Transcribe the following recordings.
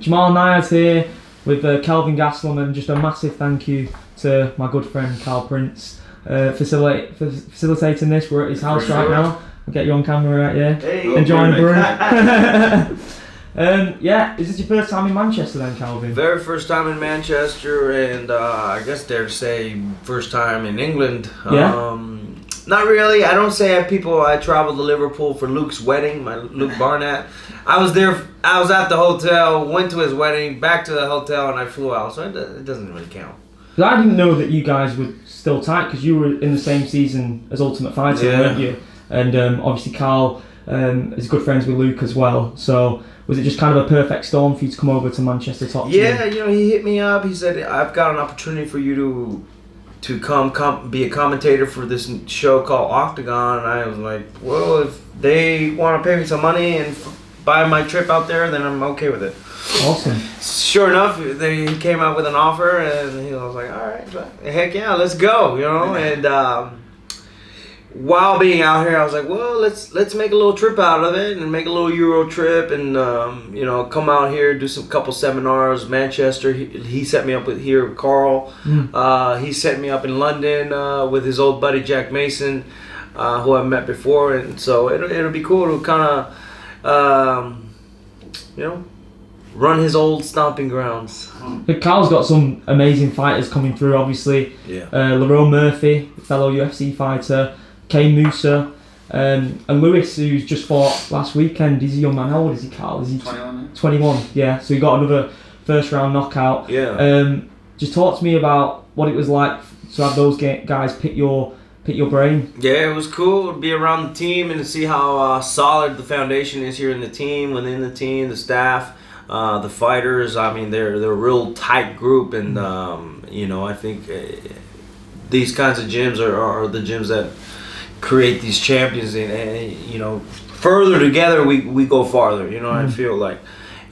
Jamal Niaz here with Kelvin Gastelum, and just a massive thank you to my good friend Carl Prince facilitating this. We're at his house right now. I'll get you on camera right here. Hey, enjoying the brew. Yeah, is this your first time in Manchester then, Calvin? Very first time in Manchester, and I guess dare to say first time in England. Yeah. Not really. I don't say I traveled to Liverpool for Luke's wedding, Luke Barnett. I was there. I was at the hotel, went to his wedding, back to the hotel, and I flew out. So it doesn't really count. I didn't know that you guys were still tight because you were in the same season as Ultimate Fighter, weren't you? And obviously Carl is good friends with Luke as well. So was it just kind of a perfect storm for you to come over to Manchester Top Team? Yeah, he hit me up. He said, "I've got an opportunity for you to come be a commentator for this show called Octagon." And I was like, well, if they want to pay me some money and buy my trip out there, then I'm okay with it. Awesome. Sure enough, they came out with an offer, and he was like, all right, heck yeah, let's go, And while being out here, I was like, well, let's make a little trip out of it and make a little Euro trip and, come out here, do some couple seminars, Manchester. He set me up with Carl. He set me up in London with his old buddy, Jack Mason, who I've met before. And so it'll be cool to kind of, run his old stomping grounds. Carl's got some amazing fighters coming through, obviously. Yeah. Lerone Murphy, fellow UFC fighter, Kane Musa, and Lewis, who's just fought last weekend. He's a young man. How old is he, Carl? Is he 21? 21, yeah. So he got another first round knockout. Yeah. Just talk to me about what it was like to have those guys pick your brain. Yeah, it was cool to be around the team and to see how solid the foundation is here in the team, within the team, the staff. The fighters, I mean, they're a real tight group, and I think these kinds of gyms are the gyms that create these champions, and further together we go farther. I feel like,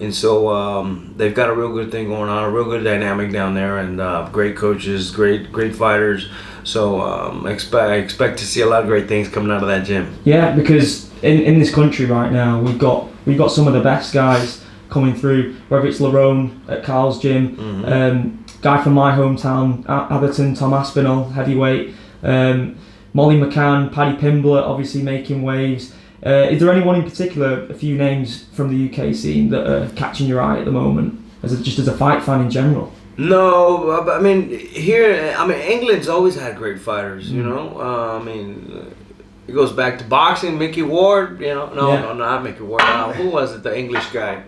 and so they've got a real good thing going on, a real good dynamic down there, and great coaches, great fighters. So I expect to see a lot of great things coming out of that gym. Yeah, because in this country right now, we've got some of the best guys coming through, whether it's Lerone at Carl's gym, guy from my hometown, Atherton, Tom Aspinall, heavyweight, Molly McCann, Paddy Pimblett, obviously making waves. Is there anyone in particular, a few names from the UK scene that are catching your eye at the moment, as a fight fan in general? No, I mean, England's always had great fighters, it goes back to boxing, Mickey Ward, No, not Mickey Ward. Who was it, the English guy?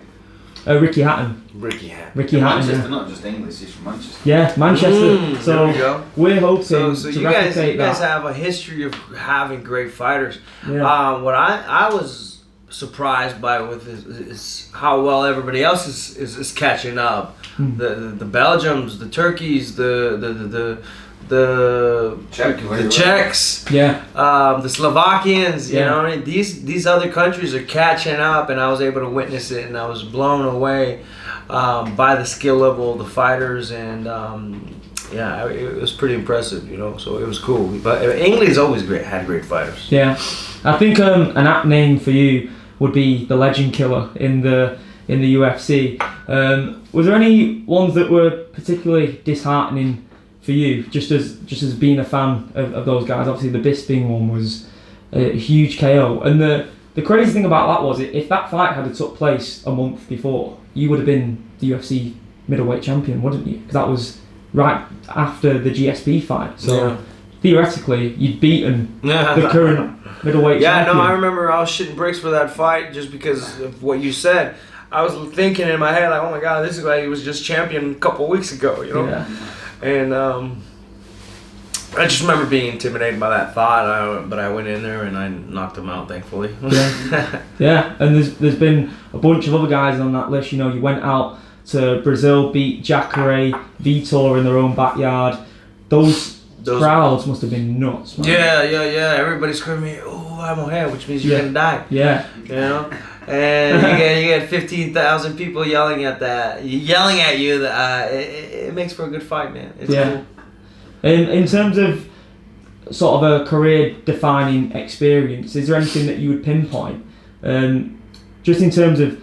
Ricky Hatton. Ricky Hatton. Manchester, yeah. not just English, he's from Manchester. Yeah, Manchester. So there we go. We're hoping So to you replicate guys that. have a history of having great fighters. Yeah. What I was surprised by is how well everybody else is catching up. The Belgians, the Turkeys, the Czechs, the Slovakians, these other countries are catching up, and I was able to witness it, and I was blown away by the skill level of the fighters, and it was pretty impressive, so it was cool. But England's always had great fighters. Yeah, I think an apt name for you would be the Legend Killer in the UFC. Was there any ones that were particularly disheartening for you, just as being a fan of those guys? Obviously the Bisping one was a huge KO, and the crazy thing about that was, if that fight had took place a month before, you would have been the UFC Middleweight Champion, wouldn't you? Because that was right after the GSP fight, so theoretically you'd beaten the current middleweight champion. No, I remember I was shitting bricks for that fight just because of what you said. I was thinking in my head, like, oh my god, this guy was just champion a couple of weeks ago, Yeah. And I just remember being intimidated by that thought, but I went in there and I knocked him out, thankfully. Yeah, and there's been a bunch of other guys on that list. You went out to Brazil, beat Jacare, Vitor in their own backyard. Those crowds must have been nuts, man. Yeah. Everybody's screaming, "Oh, I'm ahead," which means you're gonna die. Yeah. And you get 15,000 people yelling at you. That it makes for a good fight, man. It's cool. In terms of sort of a career-defining experience, is there anything that you would pinpoint? Just in terms of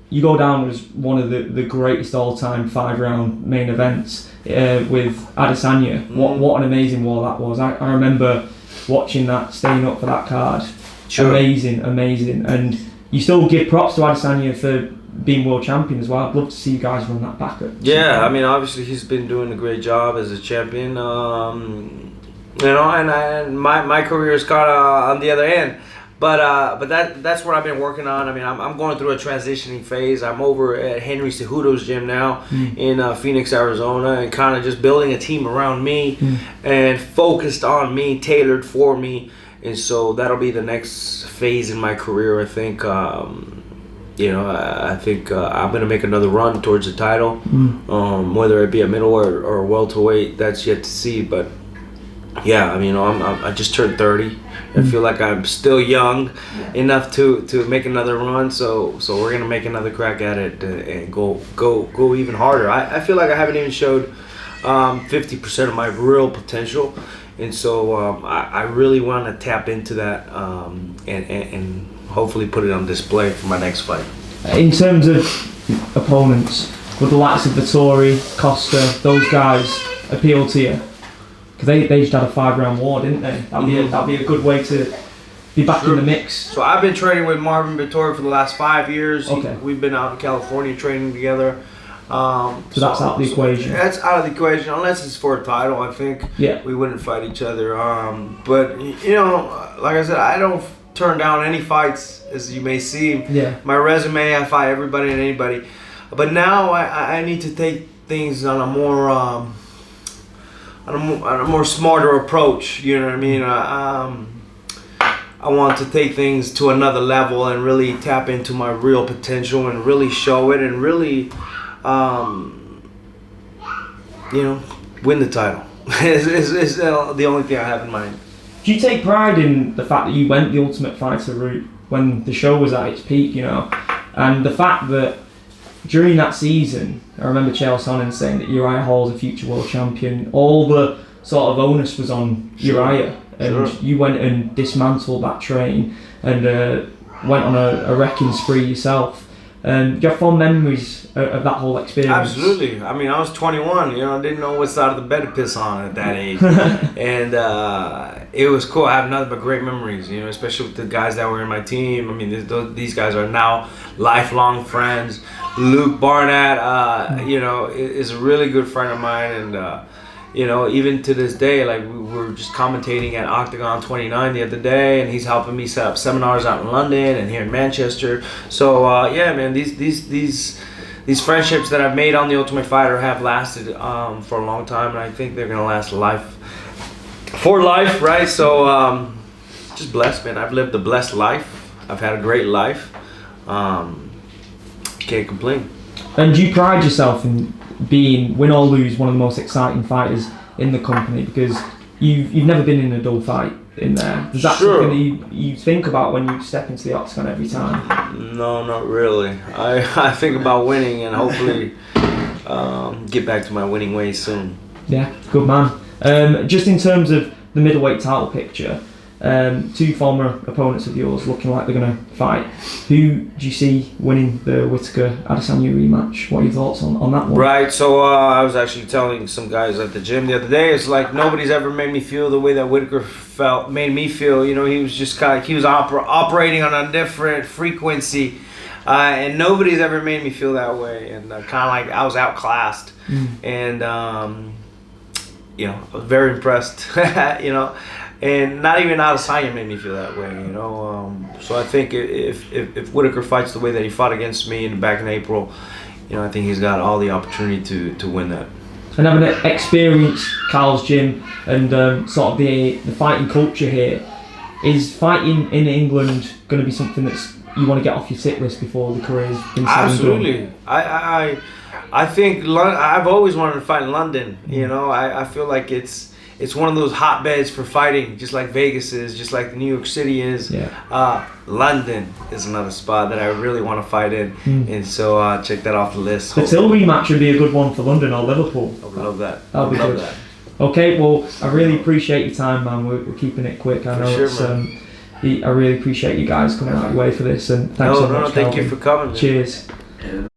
you go down as one of the greatest all-time 5-round main events with Adesanya. What an amazing war that was. I remember watching that, staying up for that card. Sure. Amazing. And you still give props to Adesanya for being world champion as well. I'd love to see you guys run that back up. Yeah, I mean, obviously he's been doing a great job as a champion. You know, and my career is kind of on the other end. But that's what I've been working on. I mean, I'm going through a transitioning phase. I'm over at Henry Cejudo's gym now in Phoenix, Arizona, and kind of just building a team around me and focused on me, tailored for me. And so that'll be the next phase in my career, I think. You know, I think I'm going to make another run towards the title, whether it be a middleweight or a welterweight, that's yet to see. But yeah, I mean, I just turned 30. I feel like I'm still young enough to make another run. So we're gonna make another crack at it and go even harder. I feel like I haven't even showed 50% of my real potential, and so I really want to tap into that and hopefully put it on display for my next fight. In terms of opponents, would the likes of Vittori, Costa, those guys appeal to you? Because they just had a 5-round war, didn't they? That'd be a good way to be back in the mix. So I've been training with Marvin Vittori for the last 5 years. Okay. We've been out in California training together. So that's out of the equation. That's out of the equation, unless it's for a title. I think we wouldn't fight each other. But you know, like I said, I don't turn down any fights, as you may see. Yeah. My resume, I fight everybody and anybody. But now I need to take things on a more smarter approach, you know what I mean? I want to take things to another level and really tap into my real potential and really show it and really, you know, win the title. It's the only thing I have in mind. Do you take pride in the fact that you went the Ultimate Fighter route when the show was at its peak, you know? And the fact that during that season, I remember Chael Sonnen saying that Uriah Hall's a future world champion. All the sort of onus was on Uriah, and you went and dismantled that train and went on a wrecking spree yourself. Do you have fond memories of that whole experience? Absolutely. I mean, I was 21. You know, I didn't know what side of the bed to piss on at that age, and it was cool. I have nothing but great memories. You know, especially with the guys that were in my team. I mean, these guys are now lifelong friends. Luke Barnett, you know, is a really good friend of mine, and you know, even to this day, like we were just commentating at Octagon 29 the other day, and he's helping me set up seminars out in London and here in Manchester. So yeah, man, these friendships that I've made on the Ultimate Fighter have lasted for a long time, and I think they're gonna last for life, right? So just blessed, man. I've lived a blessed life. I've had a great life. Can't complain. And you pride yourself in being, win or lose, one of the most exciting fighters in the company, because you've never been in a dull fight in there. Is that something that you think about when you step into the octagon every time? No, not really. I think about winning and hopefully get back to my winning ways soon. Yeah, good man. Just in terms of the middleweight title picture, two former opponents of yours looking like they're going to fight. Who do you see winning the Whittaker Adesanya rematch? What are your thoughts on that one? Right, so I was actually telling some guys at the gym the other day, it's like nobody's ever made me feel the way that Whittaker made me feel. You know, he was just he was operating on a different frequency, and nobody's ever made me feel that way. And kind of like I was outclassed, and you know, I was very impressed. You know. And not even Adesanya made me feel that way, you know. So I think if Whittaker fights the way that he fought against me back in April, you know, I think he's got all the opportunity to win that. And having experienced Carl's gym and sort of the fighting culture here, is fighting in England going to be something that's you want to get off your tick list before the career's been said? Absolutely. I think I've always wanted to fight in London. You know, I feel like it's one of those hotbeds for fighting, just like Vegas is, just like New York City is. Yeah. London is another spot that I really want to fight in, and so check that off the list. The Till rematch would be a good one for London or Liverpool. I would love that. That would be good. Okay, well, I really appreciate your time, man. We're keeping it quick. I know it's. I really appreciate you guys coming out of your way for this, and thanks so much. Thank you for coming. Man. Cheers. And